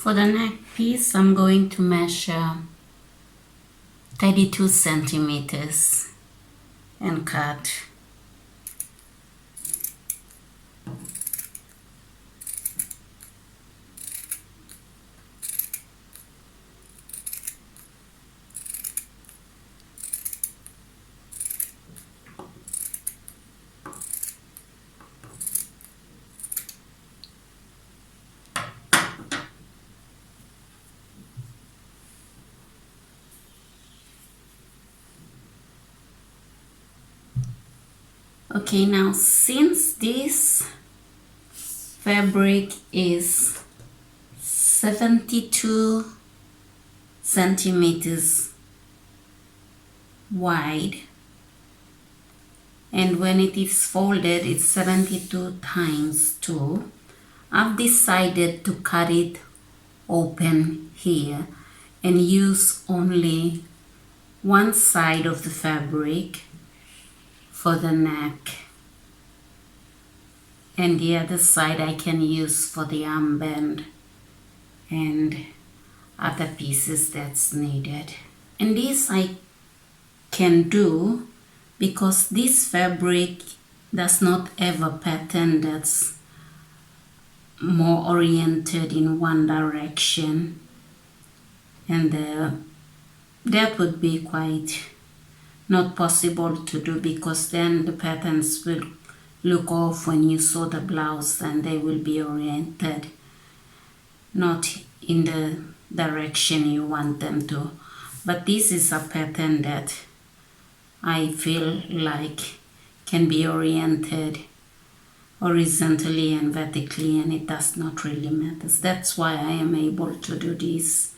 For the neck piece, I'm going to measure 32 centimeters and cut. Okay, now since this fabric is 72 centimeters wide, and when it is folded it's 72 times 2, I've decided to cut it open here and use only one side of the fabric for the neck, and the other side I can use for the armband and other pieces that's needed. And this I can do because this fabric does not have a pattern that's more oriented in one direction, and that would be quite not possible to do, because then the patterns will look off when you sew the blouse and they will be oriented not in the direction you want them to. But this is a pattern that I feel like can be oriented horizontally and vertically, and it does not really matter. That's why I am able to do this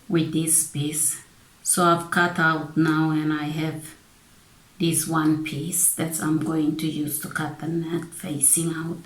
with this piece. So I've cut out now, and I have this one piece that I'm going to use to cut the neck facing out.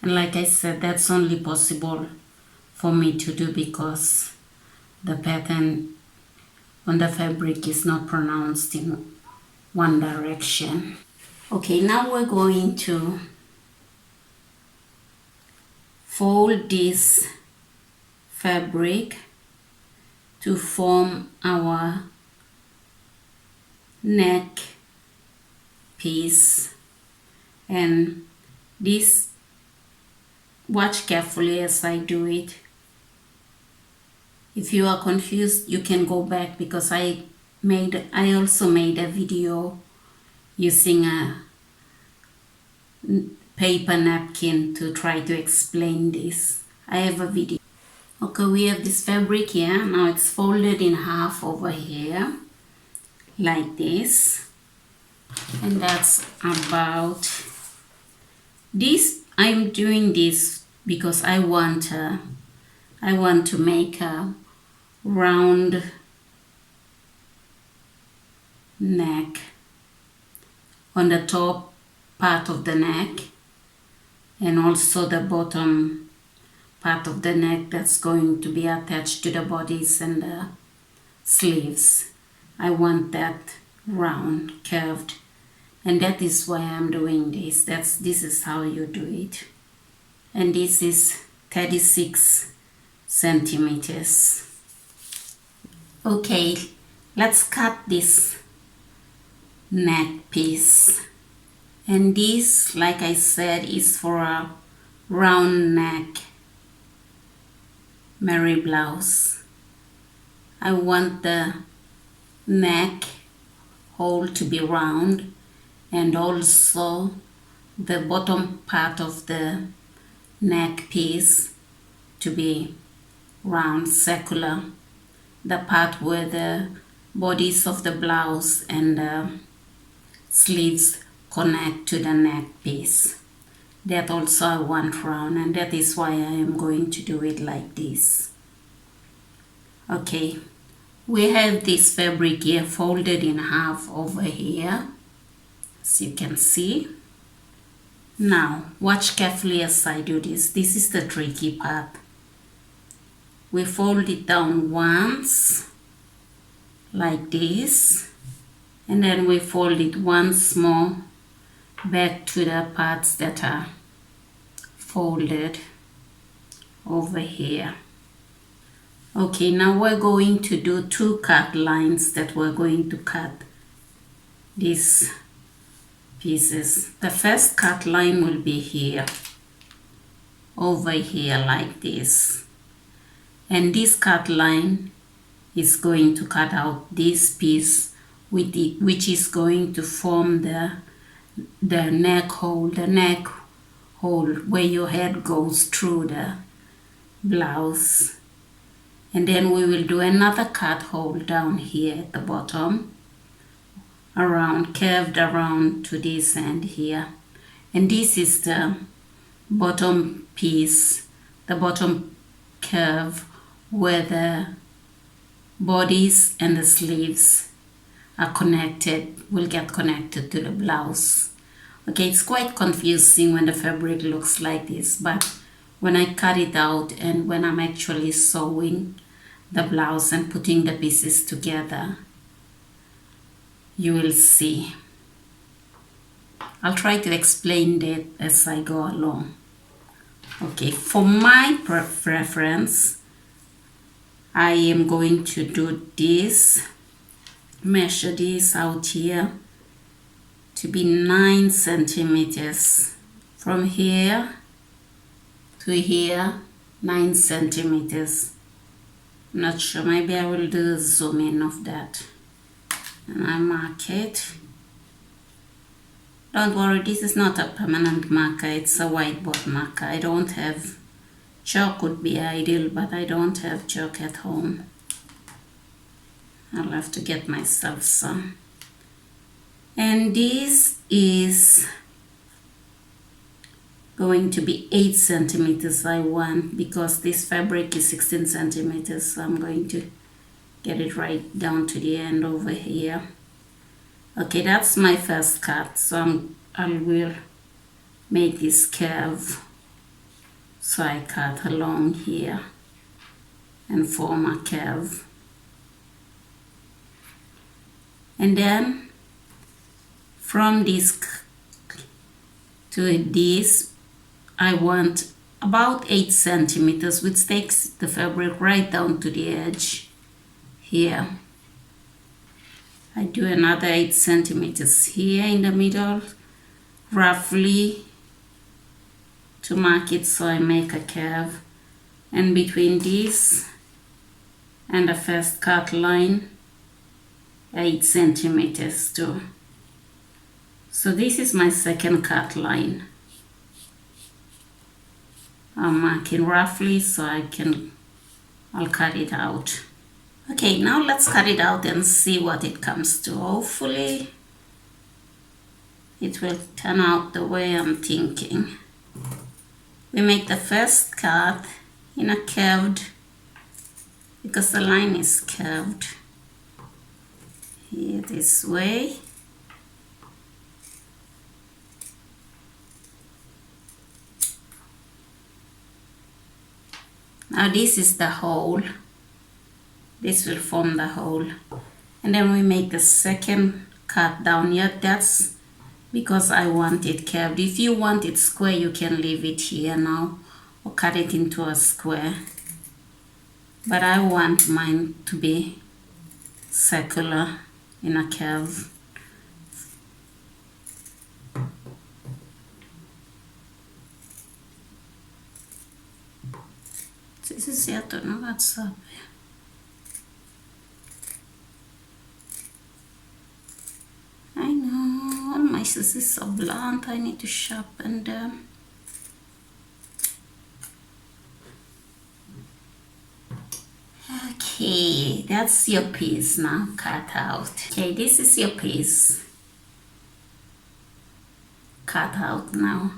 And like I said, that's only possible for me to do because the pattern on the fabric is not pronounced in one direction. Okay, now we're going to fold this fabric to form our neck piece. And this, watch carefully as I do it. If you are confused, you can go back, because I also made a video using a paper napkin to try to explain this. I have a video. Okay, we have this fabric here. Now it's folded in half over here, like this. And that's about this. I'm doing this because I want to make a round neck on the top part of the neck, and also the bottom part of the neck that's going to be attached to the bodice and the sleeves. I want that round, curved, and that is why I'm doing this. This is how you do it. And this is 36 centimeters. Okay, let's cut this neck piece. And this, like I said, is for a round neck Meri blouse. I want the neck hole to be round, and also the bottom part of the neck piece to be round, circular. The part where the bodies of the blouse and the sleeves connect to the neck piece. That also I want round, and that is why I am going to do it like this. Okay, we have this fabric here folded in half over here, as you can see. Now, watch carefully as I do this. This is the tricky part. We fold it down once, like this, and then we fold it once more back to the parts that are folded over here. Okay, now we're going to do 2 cut lines that we're going to cut these pieces. The first cut line will be here, over here like this. And this cut line is going to cut out this piece with it, which is going to form the neck hole, where your head goes through the blouse. And then we will do another cut hole down here at the bottom, around, curved around to this end here. And this is the bottom piece, the bottom curve, where the bodies and the sleeves are connected, will get connected to the blouse. Okay, it's quite confusing when the fabric looks like this, but when I cut it out and when I'm actually sewing the blouse and putting the pieces together, you will see. I'll try to explain that as I go along. Okay, for my preference, I am going to do this, measure this out here to be 9 centimeters. From here to here, 9 centimeters. I'm not sure, maybe I will do a zoom in of that. And I mark it. Don't worry, this is not a permanent marker, it's a whiteboard marker. I don't have chalk, would be ideal, but I don't have chalk at home. I'll have to get myself some. And this is going to be 8 centimeters I want, because this fabric is 16 centimeters, so I'm going to get it right down to the end over here. Okay, that's my first cut, so I will make this curve. So I cut along here and form a curve. And then from this to this, I want about 8 centimeters, which takes the fabric right down to the edge here. I do another 8 centimeters here in the middle, roughly, to mark it so I make a curve. And between this and the first cut line, 8 centimeters too. So this is my second cut line. I'm marking roughly so I'll cut it out. Okay, now let's cut it out and see what it comes to. Hopefully it will turn out the way I'm thinking. We make the first cut in a curved, because the line is curved, here this way. Now this is the hole. This will form the hole. And then we make the second cut down here. That's because I want it curved. If you want it square, you can leave it here now or cut it into a square. But I want mine to be circular in a curve. This is certo, no? That's up. I know, all my scissors is so blunt. I need to sharpen them. Okay, that's your piece now cut out. Okay, this is your piece cut out now.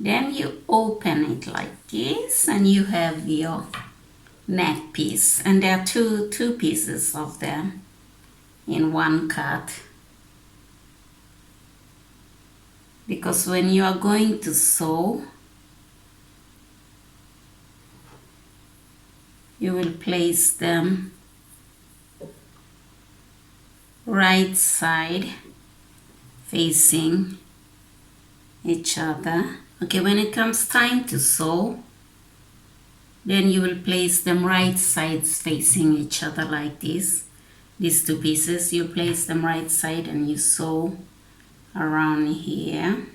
Then you open it like this and you have your neck piece. And there are two pieces of them in one cut. Because when you are going to sew, you will place them right side facing each other. Okay, when it comes time to sew, Then you will place them right sides facing each other like this. These two pieces, you place them right side and you sew around here.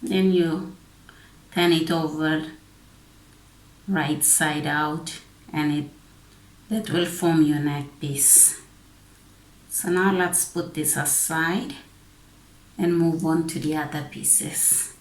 Then you turn it over right side out, and that will form your neck piece. So now let's put this aside and move on to the other pieces.